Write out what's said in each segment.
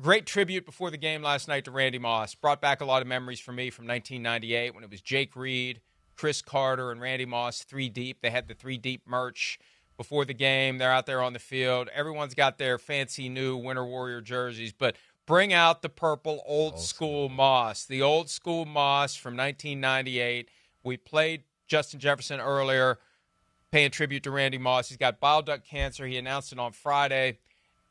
Great tribute before the game last night to Randy Moss. Brought back a lot of memories for me from 1998 when it was Jake Reed, Chris Carter, and Randy Moss, 3 deep. They had the 3 deep merch before the game. They're out there on the field. Everyone's got their fancy new Winter Warrior jerseys, but bring out the purple old school Moss, the old school Moss from 1998. We played Justin Jefferson earlier, paying tribute to Randy Moss. He's got bile duct cancer. He announced it on Friday,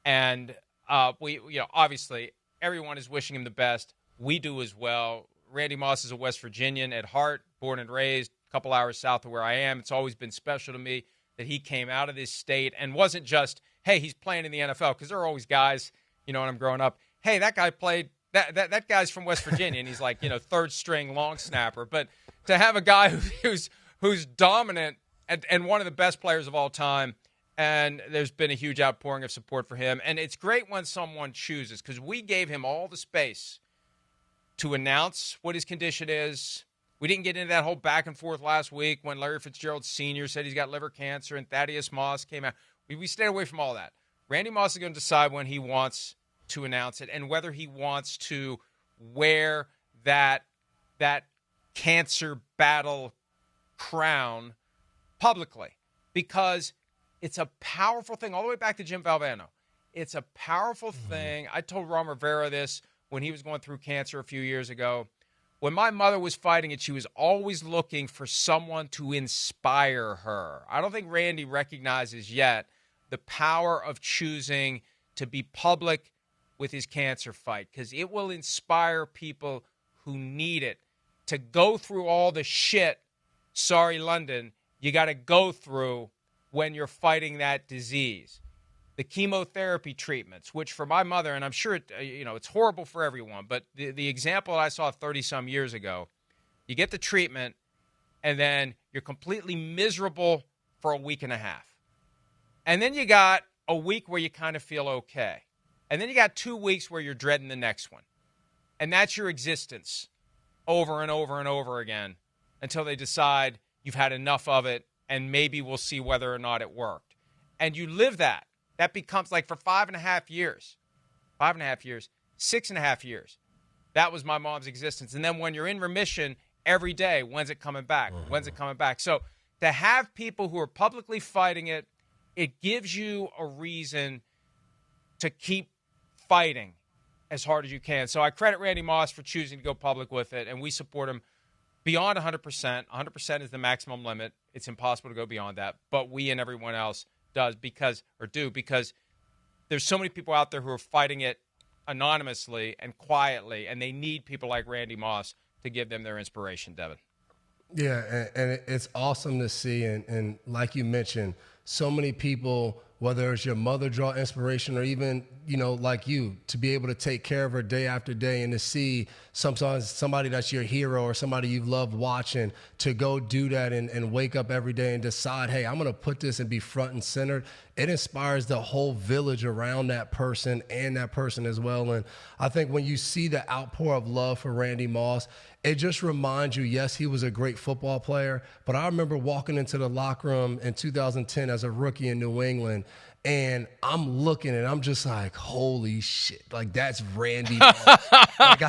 and obviously everyone is wishing him the best. We do as well. Randy Moss is a West Virginian at heart, born and raised a couple hours south of where I am. It's always been special to me that he came out of this state and wasn't just, hey, he's playing in the NFL, because there are always guys, when I'm growing up, hey, that guy played, that guy's from West Virginia, and he's like, third string long snapper. But to have a guy who's dominant and one of the best players of all time, and there's been a huge outpouring of support for him. And it's great when someone chooses, because we gave him all the space to announce what his condition is. We didn't get into that whole back and forth last week when Larry Fitzgerald Sr. said he's got liver cancer and Thaddeus Moss came out. We stayed away from all that. Randy Moss is going to decide when he wants to announce it and whether he wants to wear that cancer battle crown publicly, because it's a powerful thing, all the way back to Jim Valvano. It's a powerful thing. I told Ron Rivera this when he was going through cancer a few years ago. When my mother was fighting it, she was always looking for someone to inspire her. I don't think Randy recognizes yet the power of choosing to be public with his cancer fight, because it will inspire people who need it to go through all the shit, sorry, London, you got to go through when you're fighting that disease. The chemotherapy treatments, which for my mother, and I'm sure it's horrible for everyone, but the example that I saw 30-some years ago, you get the treatment, and then you're completely miserable for a week and a half. And then you got a week where you kind of feel okay. And then you got 2 weeks where you're dreading the next one. And that's your existence over and over and over again until they decide you've had enough of it, and maybe we'll see whether or not it worked. And you live that. That becomes like for 5.5 years, 6.5 years. That was my mom's existence. And then when you're in remission every day, when's it coming back? When's it coming back? So to have people who are publicly fighting it, it gives you a reason to keep fighting as hard as you can. So I credit Randy Moss for choosing to go public with it, and we support him beyond 100%. 100% is the maximum limit. It's impossible to go beyond that. But we and everyone else because there's so many people out there who are fighting it anonymously and quietly, and they need people like Randy Moss to give them their inspiration, Devin. Yeah, and it's awesome to see. And like you mentioned, so many people, whether it's your mother draw inspiration or even, like you, to be able to take care of her day after day and to see sometimes somebody that's your hero or somebody you've loved watching to go do that and wake up every day and decide, hey, I'm going to put this and be front and center. It inspires the whole village around that person and that person as well. And I think when you see the outpour of love for Randy Moss, it just reminds you, yes, he was a great football player, but I remember walking into the locker room in 2010 as a rookie in New England, and I'm looking and I'm just like, holy shit, like that's Randy Moss. Like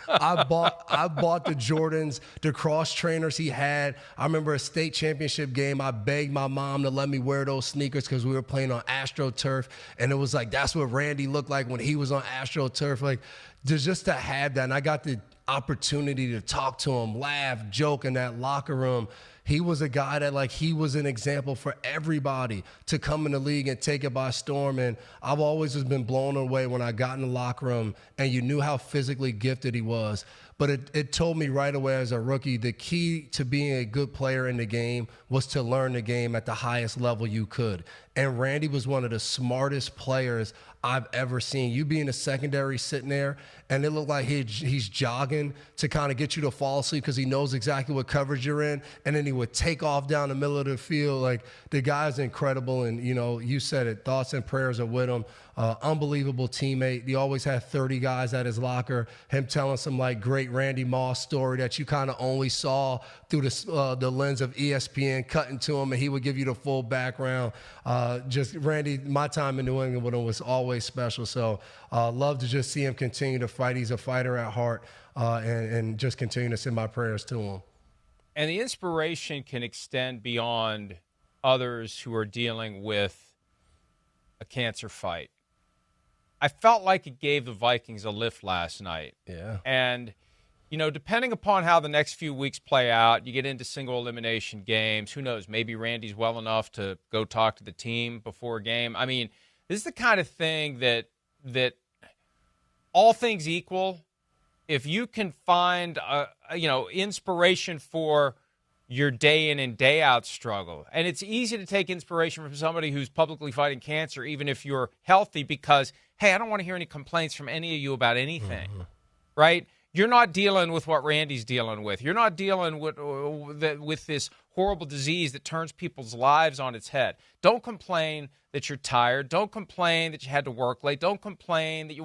I bought the Jordans, the cross trainers he had. I remember a state championship game. I begged my mom to let me wear those sneakers because we were playing on AstroTurf, and it was like that's what Randy looked like when he was on AstroTurf. Like just to have that, and I got the opportunity to talk to him, laugh, joke in that locker room. He was a guy that, like, he was an example for everybody to come in the league and take it by storm. And I've always just been blown away when I got in the locker room and you knew how physically gifted he was. But it told me right away as a rookie, the key to being a good player in the game was to learn the game at the highest level you could. And Randy was one of the smartest players I've ever seen. You be in the secondary sitting there, and it looked like he's jogging to kind of get you to fall asleep because he knows exactly what coverage you're in, and then he would take off down the middle of the field. Like, the guy's incredible, and, you said it, thoughts and prayers are with him. Unbelievable teammate. He always had 30 guys at his locker, him telling some, like, great Randy Moss story that you kind of only saw through the lens of ESPN, cutting to him, and he would give you the full background. Just Randy, my time in New England with him was always always special. So love to just see him continue to fight. He's a fighter at heart, and just continue to send my prayers to him. And the inspiration can extend beyond others who are dealing with a cancer fight. I felt like it gave the Vikings a lift last night. Yeah. And, you know, depending upon how the next few weeks play out, you get into single elimination games. Who knows? Maybe Randy's well enough to go talk to the team before a game. I mean, this is the kind of thing that all things equal, if you can find, inspiration for your day in and day out struggle. And it's easy to take inspiration from somebody who's publicly fighting cancer, even if you're healthy, because, hey, I don't want to hear any complaints from any of you about anything, right? You're not dealing with what Randy's dealing with. You're not dealing with this horrible disease that turns people's lives on its head. Don't complain that you're tired. Don't complain that you had to work late. Don't complain that you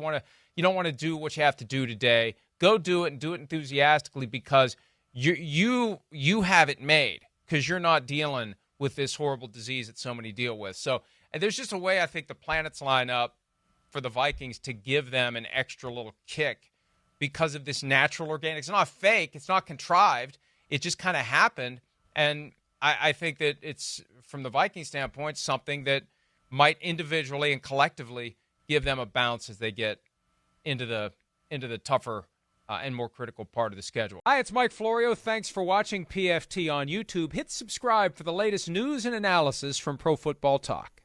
don't want to do what you have to do today. Go do it, and do it enthusiastically, because you have it made, because you're not dealing with this horrible disease that so many deal with. So, and there's just a way I think the planets line up for the Vikings to give them an extra little kick because of this natural organic. It's not fake. It's not contrived. It just kind of happened. And I think that it's, from the Viking standpoint, something that might individually and collectively give them a bounce as they get into the tougher and more critical part of the schedule. Hi, it's Mike Florio. Thanks for watching PFT on YouTube. Hit subscribe for the latest news and analysis from Pro Football Talk.